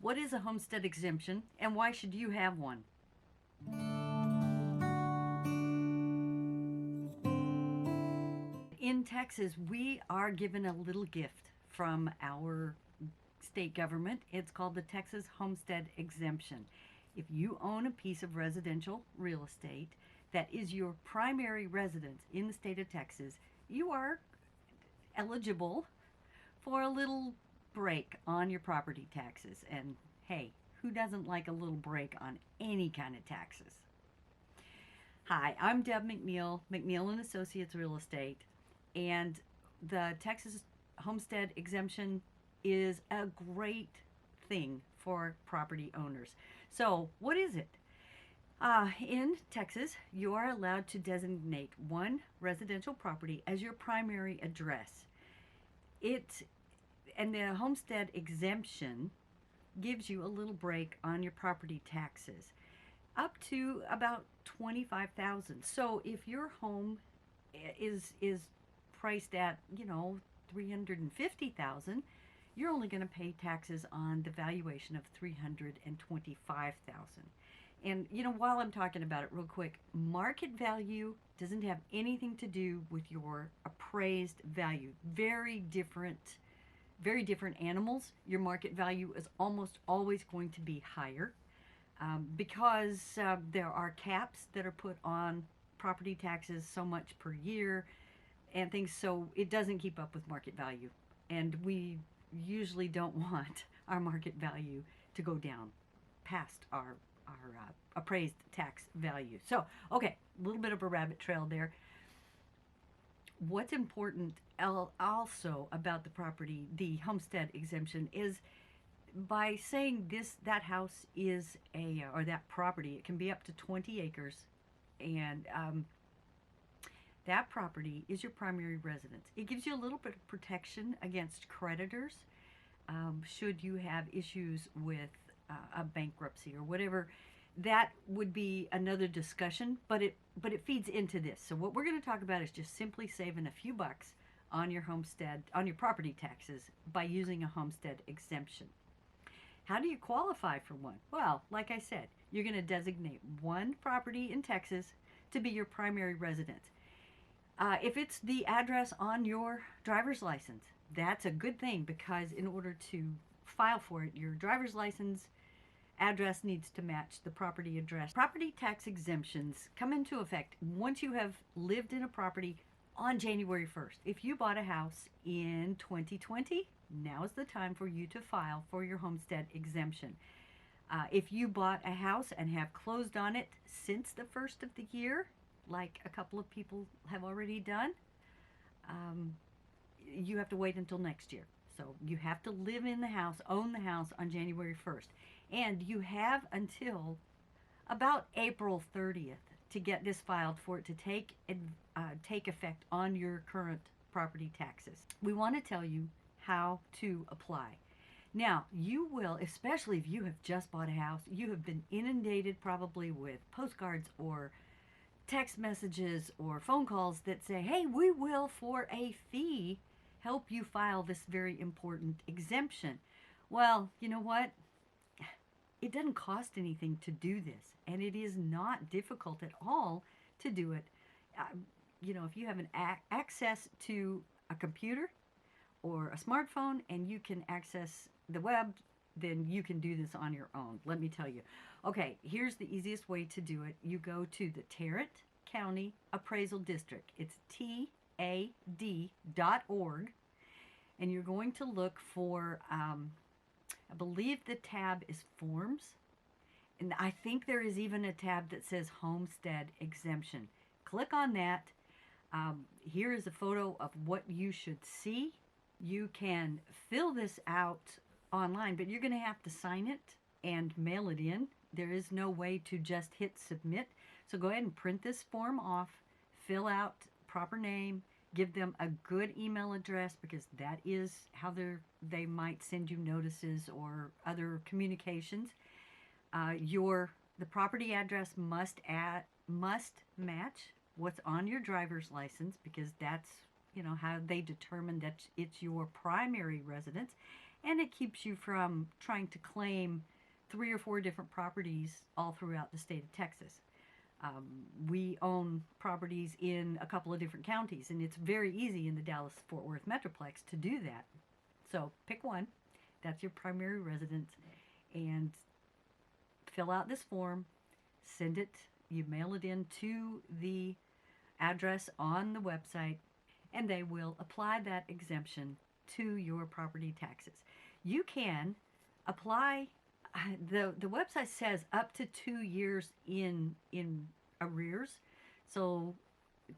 What is a homestead exemption and why should you have one? In Texas, we are given a little gift from our state government. It's called the Texas Homestead Exemption. If you own a piece of residential real estate that is your primary residence in the state of Texas, you are eligible for a little break on your property taxes. And hey, who doesn't like a little break on any kind of taxes? Hi, I'm Deb McNeill, McNeill and Associates Real Estate, and the Texas Homestead Exemption is a great thing for property owners. So, what is it? In Texas, you are allowed to designate one residential property as your primary address. It and the homestead exemption gives you a little break on your property taxes up to about 25,000. So if your home is priced at, 350,000, you're only going to pay taxes on the valuation of 325,000. And while I'm talking about it real quick, market value doesn't have anything to do with your appraised value. Very different animals. Your market value is almost always going to be higher because there are caps that are put on property taxes so much per year and things, so it doesn't keep up with market value. And we usually don't want our market value to go down past our appraised tax value. So, okay, a little bit of a rabbit trail there. What's important also about the homestead exemption, is by saying that house is or that property, it can be up to 20 acres, and that property is your primary residence. It gives you a little bit of protection against creditors should you have issues with a bankruptcy or whatever. That would be another discussion, but it feeds into this. So what we're going to talk about is just simply saving a few bucks on your property taxes by using a homestead exemption. How do you qualify for one? Well, like I said, you're going to designate one property in Texas to be your primary residence. If it's the address on your driver's license, that's a good thing, because in order to file for it, your driver's license address needs to match the property address. Property tax exemptions come into effect once you have lived in a property on January 1st. If you bought a house in 2020, now is the time for you to file for your homestead exemption. If you bought a house and have closed on it since the first of the year, like a couple of people have already done, you have to wait until next year. So you have to live in the house, own the house on January 1st. And you have until about April 30th to get this filed for it to take effect on your current property taxes. We want to tell you how to apply. Now, you will, especially if you have just bought a house, you have been inundated probably with postcards or text messages or phone calls that say, hey, we will, for a fee, help you file this very important exemption. Well, you know what? It doesn't cost anything to do this, and it is not difficult at all to do it. If you have access to a computer or a smartphone and you can access the web, then you can do this on your own. Let me tell you. Okay, here's the easiest way to do it. You go to the Tarrant County Appraisal District. It's tad.org, and you're going to look for I believe the tab is Forms, and I think there is even a tab that says Homestead Exemption. Click on that. Here is a photo of what you should see. You can fill this out online, but you're going to have to sign it and mail it in. There is no way to just hit submit. So go ahead and print this form off, fill out proper name, give them a good email address, because that is how they might send you notices or other communications. The property address must match what's on your driver's license, because that's how they determine that it's your primary residence. and it keeps you from trying to claim 3 or 4 different properties all throughout the state of Texas. We own properties in a couple of different counties, and it's very easy in the Dallas-Fort Worth Metroplex to do that. So pick one. That's your primary residence, and fill out this form, send it, you mail it in to the address on the website, and they will apply that exemption to your property taxes. You can apply, the website says up to 2 years in arrears. So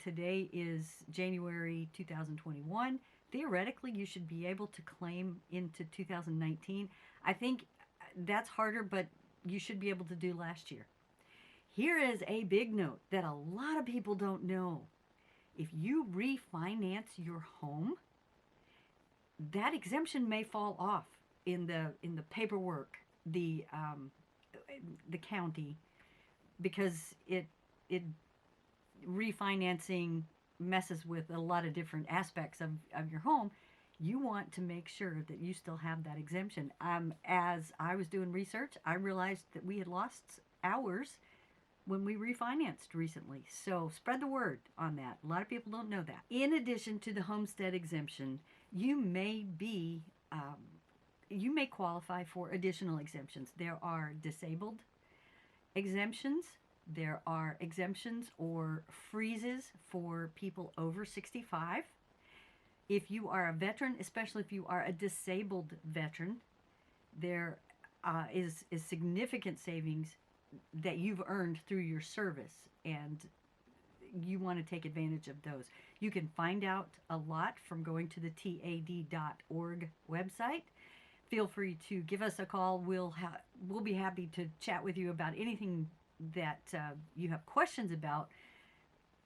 today is January 2021. Theoretically, you should be able to claim into 2019. I think that's harder, but you should be able to do last year. Here is a big note that a lot of people don't know. If you refinance your home, that exemption may fall off in the paperwork, the county, because it refinancing messes with a lot of different aspects of your home. You want to make sure that you still have that exemption. As I was doing research, I realized that we had lost ours when we refinanced recently. So spread the word on that. A lot of people don't know that. In addition to the homestead exemption, you may qualify for additional exemptions. There are disabled exemptions. There are exemptions or freezes for people over 65. If you are a veteran, especially if you are a disabled veteran, there is significant savings that you've earned through your service, and you want to take advantage of those. You can find out a lot from going to the tad.org website. Feel free to give us a call. We'll be happy to chat with you about anything that you have questions about,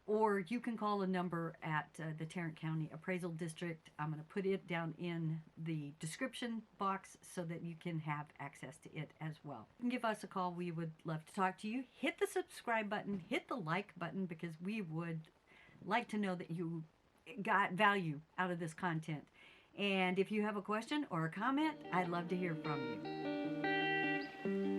or you can call a number at the Tarrant County Appraisal District. I'm going to put it down in the description box so that you can have access to it as well. You can give us a call. We would love to talk to you. Hit the subscribe button, hit the like button, because we would like to know that you got value out of this content. And if you have a question or a comment, I'd love to hear from you.